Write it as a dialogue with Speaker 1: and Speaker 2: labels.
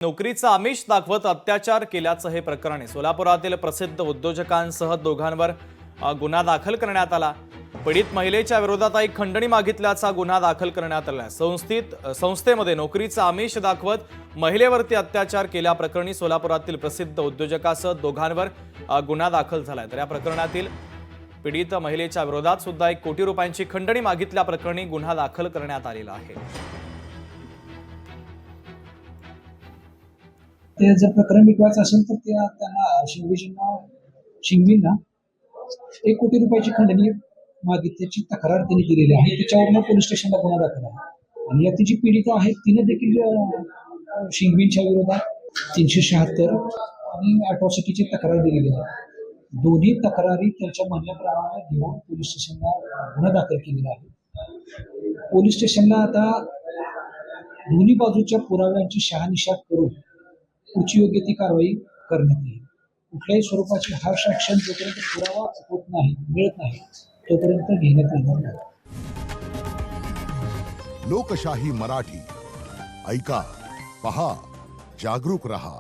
Speaker 1: नोकरीचा आमिष दाखवत अत्याचार केल्याचं हे प्रकरण आहे। सोलापुरातील प्रसिद्ध उद्योजकांसह दोघांवर गुन्हा दाखल करण्यात आला। पीडित महिलेच्या विरोधात एक खंडणी मागितल्याचा गुन्हा दाखल करण्यात आला। संस्थेमध्ये नोकरीचा आमिष दाखवत महिलेवरती अत्याचार केल्याप्रकरणी सोलापुरातील प्रसिद्ध उद्योजकासह दोघांवर गुन्हा दाखल झालाय। तर या प्रकरणातील पीडित महिलेच्या विरोधात सुद्धा 1 कोटी रुपयांची खंडणी मागितल्याप्रकरणी गुन्हा दाखल करण्यात आलेला आहे।
Speaker 2: ते जर प्रकरण मिटवायचं असेल तर त्यांना शिंगवींना 1 कोटी रुपयाची खंडणी मागितल्याची तक्रार त्यांनी केलेली आहे। त्याच्यावरून पोलीस स्टेशनला गुन्हा दाखल आहे आणि याची जी पीडिता आहे तिने देखील शिंगवींच्या विरोधात 376 आणि अॅट्रॉसिटीची तक्रार दिलेली आहे। दोन्ही तक्रारी त्यांच्या म्हणण्याप्रमाणे घेऊन पोलीस स्टेशनला गुन्हा दाखल केलेला आहे। पोलीस स्टेशनला आता दोन्ही बाजूच्या पुराव्यांची शहानिशा करून पुढची योग्य ती कारवाई करण्यात येईल। कुठल्याही स्वरूपाची हार्श ऍक्शन जोपर्यंत पुरावा होत नाही, मिळत नाही, तोपर्यंत घेण्यात येणार नाही।
Speaker 3: लोकशाही मराठी ऐका, पहा, जागरूक रहा।